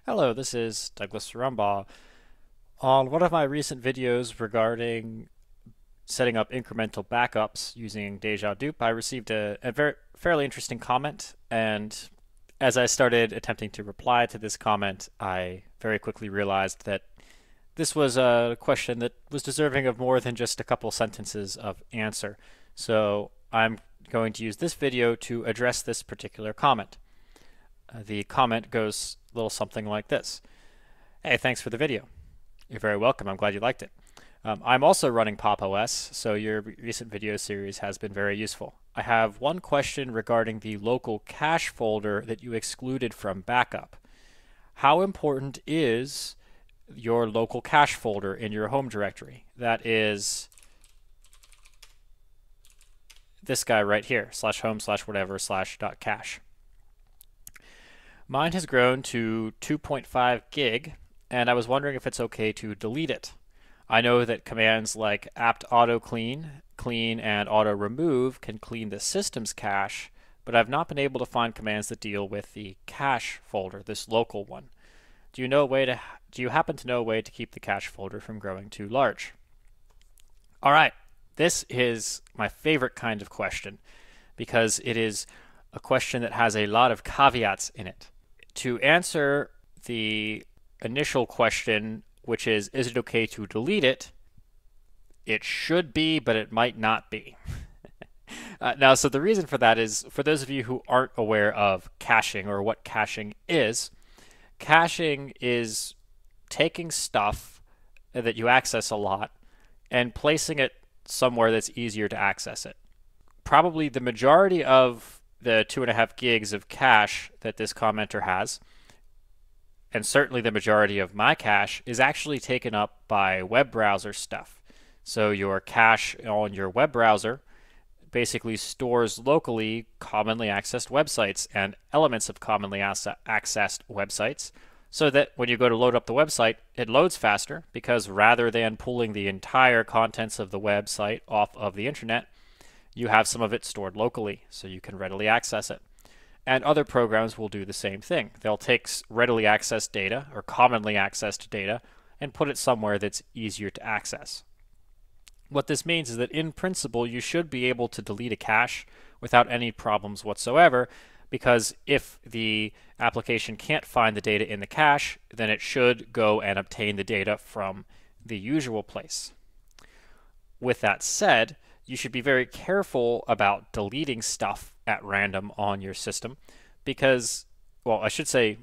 Hello, this is Douglas Rumbaugh. On one of my recent videos regarding setting up incremental backups using Deja Dupe, I received a very fairly interesting comment, and as I started attempting to reply to this comment, I very quickly realized that this was a question that was deserving of more than just a couple sentences of answer. So I'm going to use this video to address this particular comment. The comment goes a little something like this. Hey, thanks for the video. You're very welcome. I'm glad you liked it. I'm also running Pop! OS, so your recent video series has been very useful. I have one question regarding the local cache folder that you excluded from backup. How important is your local cache folder in your home directory? That is this guy right here, /home/whatever/.cache. Mine has grown to 2.5 gig, and I was wondering if it's okay to delete it. I know that commands like apt auto clean, clean, and auto remove can clean the system's cache, but I've not been able to find commands that deal with the cache folder, this local one. Do you happen to know a way to keep the cache folder from growing too large? All right, this is my favorite kind of question because it is a question that has a lot of caveats in it. To answer the initial question, which is it okay to delete it? It should be, but it might not be. So the reason for that is, for those of you who aren't aware of caching or what caching is taking stuff that you access a lot and placing it somewhere that's easier to access it. Probably the majority of the 2.5 gigs of cache that this commenter has, and certainly the majority of my cache, is actually taken up by web browser stuff. So your cache on your web browser basically stores locally commonly accessed websites and elements of commonly accessed websites, so that when you go to load up the website, it loads faster because rather than pulling the entire contents of the website off of the internet, you have some of it stored locally so you can readily access it. And other programs will do the same thing. They'll take readily accessed data or commonly accessed data and put it somewhere that's easier to access. What this means is that in principle, you should be able to delete a cache without any problems whatsoever, because if the application can't find the data in the cache, then it should go and obtain the data from the usual place. With that said, you should be very careful about deleting stuff at random on your system because, well, I should say,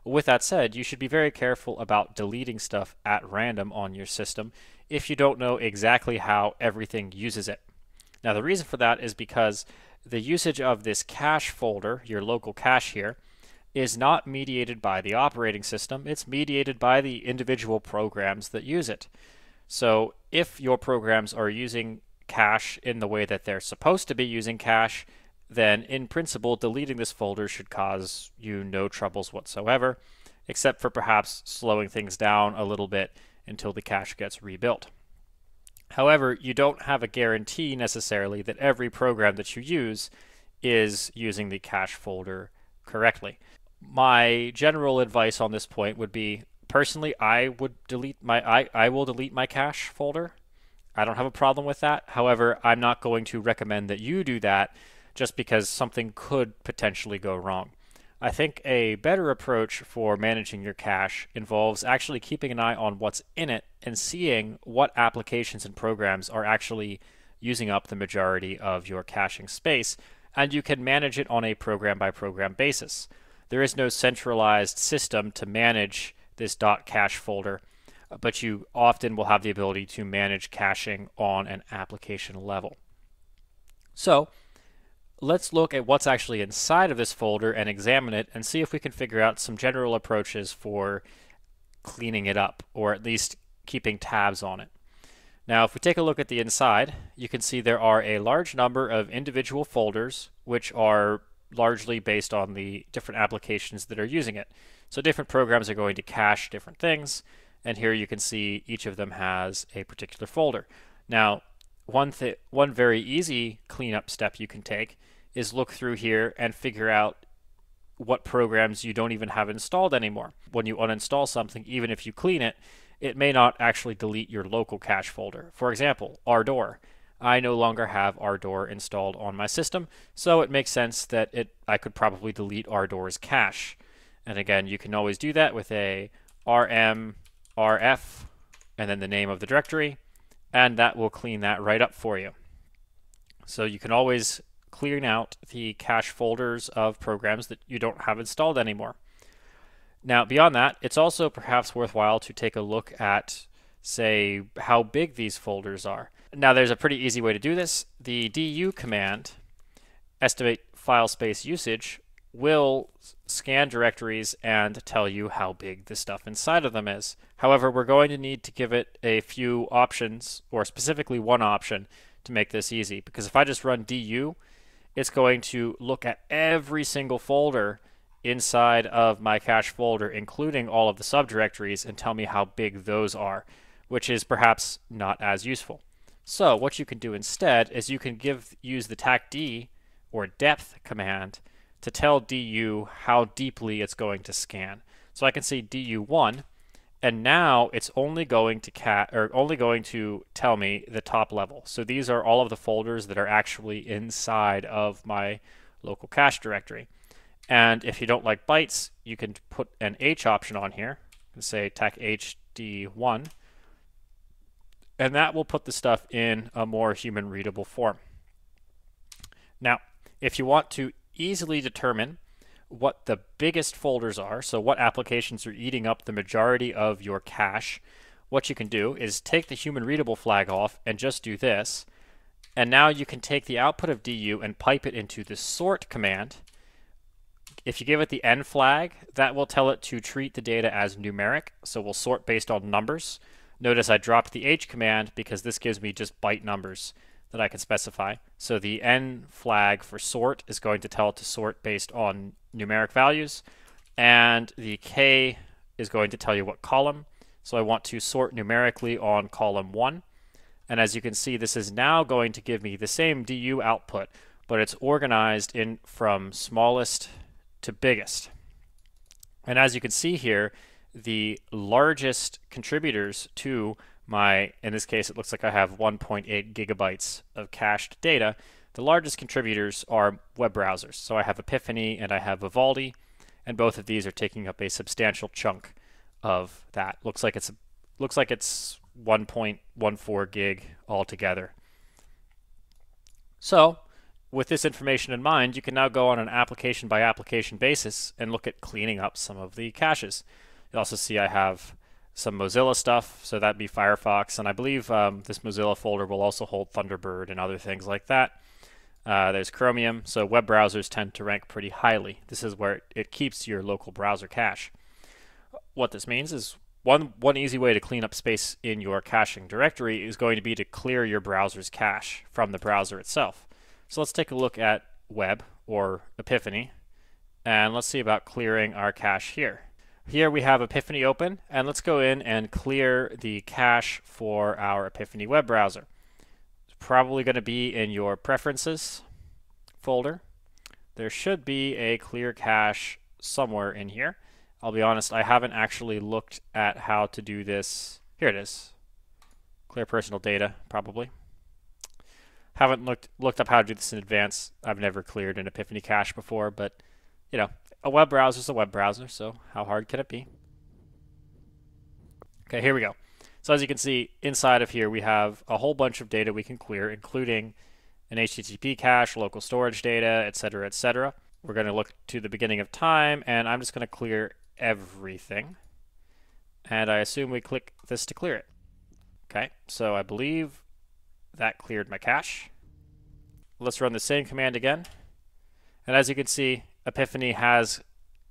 with that said, you should be very careful about deleting stuff at random on your system if you don't know exactly how everything uses it. Now, the reason for that is because the usage of this cache folder, your local cache here, is not mediated by the operating system. It's mediated by the individual programs that use it. So if your programs are using cache in the way that they're supposed to be using cache, then in principle, deleting this folder should cause you no troubles whatsoever, except for perhaps slowing things down a little bit until the cache gets rebuilt. However, you don't have a guarantee necessarily that every program that you use is using the cache folder correctly. My general advice on this point would be, personally, I will delete my cache folder. I don't have a problem with that. However, I'm not going to recommend that you do that just because something could potentially go wrong. I think a better approach for managing your cache involves actually keeping an eye on what's in it and seeing what applications and programs are actually using up the majority of your caching space, and you can manage it on a program by program basis. There is no centralized system to manage this .cache folder, but you often will have the ability to manage caching on an application level. So let's look at what's actually inside of this folder and examine it and see if we can figure out some general approaches for cleaning it up, or at least keeping tabs on it. Now, if we take a look at the inside, you can see there are a large number of individual folders, which are largely based on the different applications that are using it. So different programs are going to cache different things, and here you can see each of them has a particular folder. Now, one very easy cleanup step you can take is look through here and figure out what programs you don't even have installed anymore. When you uninstall something, even if you clean it, it may not actually delete your local cache folder. For example, Ardor. I no longer have Ardor installed on my system, so it makes sense that I could probably delete Ardor's cache. And again, you can always do that with a rm rf and then the name of the directory, and that will clean that right up for you. So you can always clear out the cache folders of programs that you don't have installed anymore. Now, beyond that, it's also perhaps worthwhile to take a look at, say, how big these folders are. Now, there's a pretty easy way to do this. The du command, estimate file space usage, will scan directories and tell you how big the stuff inside of them is. However, we're going to need to give it a few options, or specifically one option, to make this easy. Because if I just run du, it's going to look at every single folder inside of my cache folder, including all of the subdirectories, and tell me how big those are, which is perhaps not as useful. So what you can do instead is you can use the tacd or depth command to tell du how deeply it's going to scan. So I can say du1, and now it's only going to tell me the top level. So these are all of the folders that are actually inside of my local cache directory. And if you don't like bytes, you can put an H option on here and say tacd1, and that will put the stuff in a more human readable form. Now, if you want to easily determine what the biggest folders are, so what applications are eating up the majority of your cache, what you can do is take the human readable flag off and just do this. And now you can take the output of du and pipe it into the sort command. If you give it the n flag, that will tell it to treat the data as numeric, so we'll sort based on numbers. Notice I dropped the h command because this gives me just byte numbers that I can specify. So the n flag for sort is going to tell it to sort based on numeric values, and the k is going to tell you what column. So I want to sort numerically on column 1. And as you can see, this is now going to give me the same du output, but it's organized in from smallest to biggest. And as you can see here, the largest contributors to my, in this case, it looks like I have 1.8 gigabytes of cached data. The largest contributors are web browsers. So I have Epiphany and I have Vivaldi, and both of these are taking up a substantial chunk of that. Looks like it's 1.14 gig altogether. So with this information in mind, you can now go on an application by application basis and look at cleaning up some of the caches. You'll also see I have some Mozilla stuff, so that'd be Firefox, and I believe this Mozilla folder will also hold Thunderbird and other things like that. There's Chromium, so web browsers tend to rank pretty highly. This is where it keeps your local browser cache. What this means is one easy way to clean up space in your caching directory is going to be to clear your browser's cache from the browser itself. So let's take a look at web or Epiphany, and let's see about clearing our cache here. Here we have Epiphany open, and let's go in and clear the cache for our Epiphany web browser. It's probably going to be in your preferences folder. There should be a clear cache somewhere in here. I'll be honest, I haven't actually looked at how to do this. Here it is. Clear personal data, probably. Haven't looked up how to do this in advance. I've never cleared an Epiphany cache before, but you know, a web browser is a web browser, so how hard can it be? Okay, here we go. So as you can see, inside of here we have a whole bunch of data we can clear, including an HTTP cache, local storage data, etc., etc. We're going to look to the beginning of time, and I'm just going to clear everything. And I assume we click this to clear it. Okay, so I believe that cleared my cache. Let's run the same command again. And as you can see, Epiphany has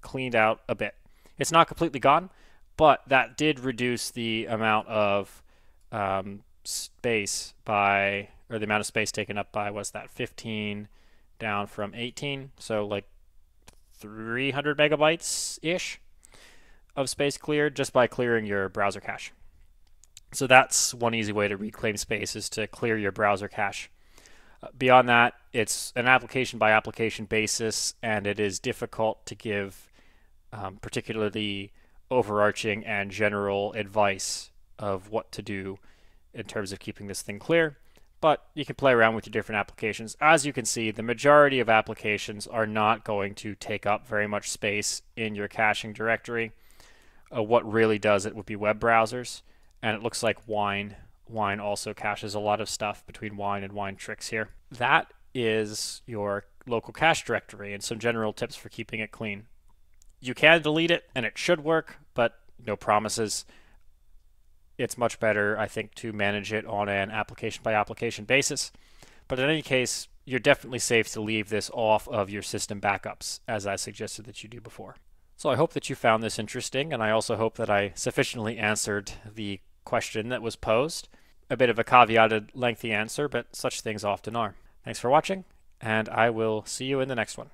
cleaned out a bit. It's not completely gone, but that did reduce the amount of space by, or the amount of space taken up by, what's that, 15 down from 18, so like 300 megabytes-ish of space cleared just by clearing your browser cache. So that's one easy way to reclaim space, is to clear your browser cache. Beyond that, it's an application by application basis, and it is difficult to give particularly overarching and general advice of what to do in terms of keeping this thing clear. But you can play around with your different applications. As you can see, the majority of applications are not going to take up very much space in your caching directory. What really does it would be web browsers, and it looks like Wine also caches a lot of stuff between Wine and Winetricks here. That is your local cache directory and some general tips for keeping it clean. You can delete it and it should work, but no promises. It's much better, I think, to manage it on an application by application basis. But in any case, you're definitely safe to leave this off of your system backups, as I suggested that you do before. So I hope that you found this interesting, and I also hope that I sufficiently answered the question that was posed. A bit of a caveated, lengthy answer, but such things often are. Thanks for watching, and I will see you in the next one.